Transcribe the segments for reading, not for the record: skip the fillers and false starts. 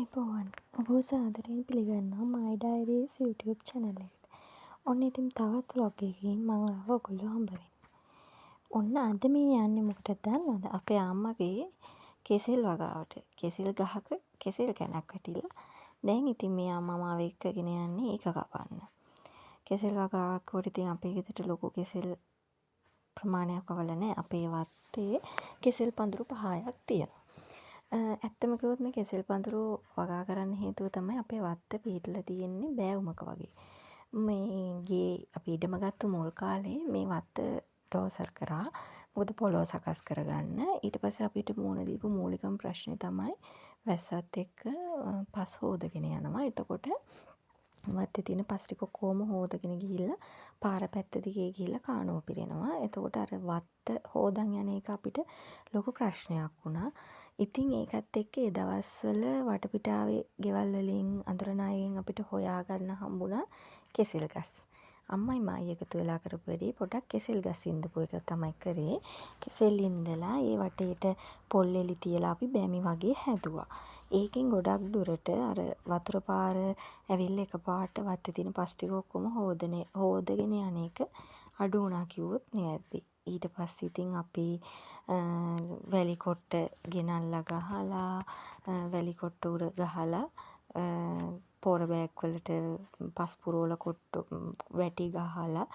අයිබෝවන් ඔබෝ සාදරයෙන් පිළිගන්නවා My Diaries YouTube channel එකට. ඔන්න ඉතින් තවත් vlog එකකින් මම ආව ඔයගොල්ලෝ හම්බ වෙන්න. ඔන්න අද මේ යන්නේ මොකටද දන්නවද? අපේ අම්මගේ කෙසෙල් වගාවට. කෙසෙල් ගහක කෙසෙල් කැණක් වැටිලා. දැන් ඉතින් මේ අම්මා මාව එක්කගෙන යන්නේ ඒක කපන්න. කෙසෙල් වගාවක් කොට ඉතින් අපේ ගෙදරට ලොකු කෙසෙල් ප්‍රමාණයක් අවල නැහැ. අපේ වත්තේ කෙසෙල් පඳුරු 5ක් තියෙනවා. ඇත්තම කිව්වොත් මේ කෙසෙල් පඳුරු වගා කරන්න හේතුව තමයි අපේ වත්ත පිහිටලා තියෙන්නේ බෑවුමක වගේ. මේ ගේ අපි ඉඩම ගත්ත මුල් කාලේ මේ වත්ත ඩෝසර් කරා. මොකද පොළොව සකස් කරගන්න. ඊට පස්සේ අපිට මුහුණ දීපු මූලිකම ප්‍රශ්නේ තමයි වැස්සත් එක්ක පස් හොදගෙන යනවා. එතකොට වත්තේ තියෙන පස් ටික කොහොම හොදගෙන ගිහිල්ලා පාර පැත්ත දිගේ ගිහිල්ලා කාණුව පිරෙනවා. එතකොට අර වත්ත හොදන් යන එක අපිට ලොකු ප්‍රශ්නයක් වුණා. ඉතින් ඒකත් එක්ක ඒ දවස්වල වටපිටාවේ ගෙවල් වලින් අඳුරන අයගෙන් අපිට හොයාගන්න හම්බුණා කෙසෙල් ගස්. අම්මයි මායි එකතු වෙලා කරපු වැඩේ පොඩක් කෙසෙල් ගස් ඉඳපු එක තමයි කරේ. කෙසෙල් ඉඳලා ඒ වටේට පොල් එලි තියලා අපි බැමි වගේ හැදුවා. ඒකෙන් ගොඩක් දුරට අර වතුර පාර ඇවිල්ලා එකපාරට වත්තේ තියෙන පස් ටික ඔක්කොම හොදගෙන යන එක අඩු වුණා කිව්වොත් නිවැරදි. ඊට පස්සේ ඉතින් අපි වැලි කොට්ට ගෙනල්ලා ගහලා වැලි කොට්ට උර ගහලා පොර බෑග් වලට පස් පුරවල කොට්ට වැටි ගහලා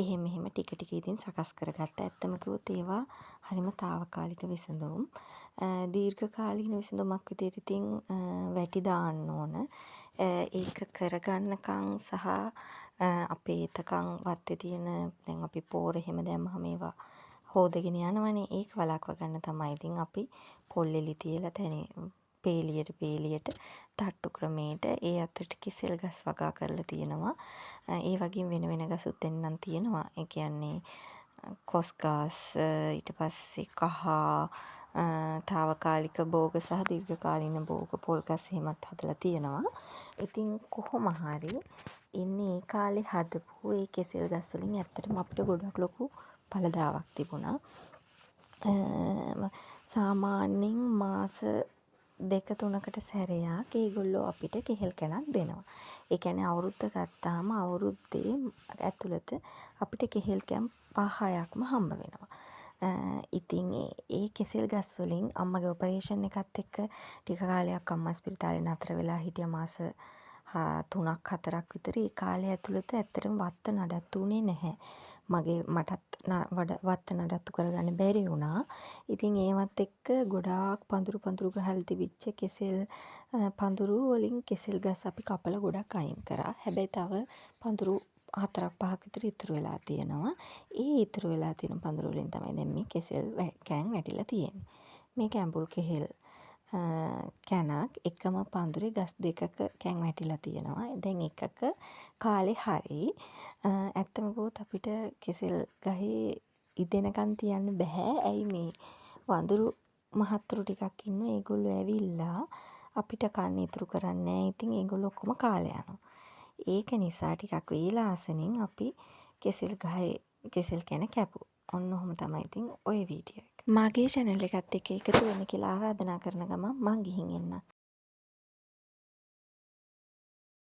එහෙම ටික ටික ඉතින් සකස් කරගත්තා. ඇත්තම කිව්වොත් ඒවා හරිම తాවකාලික විසඳුම්. දීර්ඝකාලීන විසඳුමක් විදියට ඉතින් වැටි දාන්න ඕන. ඒක කරගන්නකම් සහ අපේ එතකන් වත්තේ තියෙන දැන් අපි පෝර එහෙම දැම්මහම ඒවා හොදගෙන යනවනේ. ඒක වළක්ව ගන්න තමයි ඉතින් අපි පොල් එලි තියලා පේලියට තට්ටු ක්‍රමයට ඒ අතරට කෙසෙල් ගස් වගා කරලා තියෙනවා. ඒ වගේම වෙන වෙන ගසුත් දෙන්නම් තියෙනවා. ඒ කියන්නේ කොස් ගස් ඊට පස්සේ කහ తాවකාලික භෝග සහ දීර්ඝකාලීන භෝග පොල් ගස් එහෙමත් හදලා තියෙනවා. ඉතින් කොහොම හරි ඉන්නේ ඒ කාලේ හදපු ඒ කෙසෙල් ගස් වලින් ඇත්තටම අපිට ගොඩක් ලොකු ඵලදාවක් තිබුණා. සාමාන්‍යයෙන් මාස 2-3කට සැරයක් ඒගොල්ලෝ අපිට කෙහෙල් කැණක් දෙනවා. ඒ කියන්නේ අවුරුද්ද ගත්තාම අවුරුද්දේ ඇතුළත අපිට කෙහෙල් කැම් 5-6ක්ම හම්බ වෙනවා. ඉතින් ඒ කෙසෙල් ගස් වලින් අම්මගේ ඔපරේෂන් එකත් එක්ක ටික කාලයක් අම්මා ස්පිරිතාලේ නතර වෙලා හිටියා මාස 3-4ක් විතර. ඒ කාලය ඇතුළත ඇත්තටම වත්ත නඩත්තු වුණේ නැහැ. මටත් වත්ත නඩත්තු කරගන්න බැරි වුණා. ඉතින් ඒවත් එක්ක ගොඩාක් පඳුරු ගහලා තිබිච්ච කෙසෙල් පඳුරු වලින් කෙසෙල් ගස් අපි කපලා ගොඩක් අයින් කරා. හැබැයි තව පඳුරු 4-5ක් විතර ඉතුරු වෙලා තියෙනවා. ඒ ඉතුරු වෙලා තියෙන පඳුරු වලින් තමයි දැන් මේ කෙසෙල් කෑන් වැටිලා තියෙන්නේ. මේක ඇඹුල් කෙහෙල් කැණක් එකම පඳුරේ ගස් දෙකක කැන් වැටිලා තියෙනවා. දැන් එකක කාලේ හරි. ඇත්තම කිව්වොත් අපිට කෙසෙල් ගහේ ඉදෙනකන් තියන්න බෑ. ඇයි මේ වඳුරු මහත්තුරු ටිකක් ඉන්නවා. ඒගොල්ලෝ ඇවිල්ලා අපිට කන්න ඉතුරු කරන්නේ නැහැ. ඉතින් ඒගොල්ලෝ ඔක්කොම කාලා යනවා. ඒක නිසා ටිකක් වේලාසනින් අපි කෙසෙල් ගහේ කෙසෙල් කැණ කැපුවා. ඔන්න ඔහොම තමයි ඉතින් ওই වීඩියෝ එක. මගේ channel එකත් එක්ක එකතු වෙන්න කියලා ආරාධනා කරන ගමන් මං ගිහින් එන්නම්.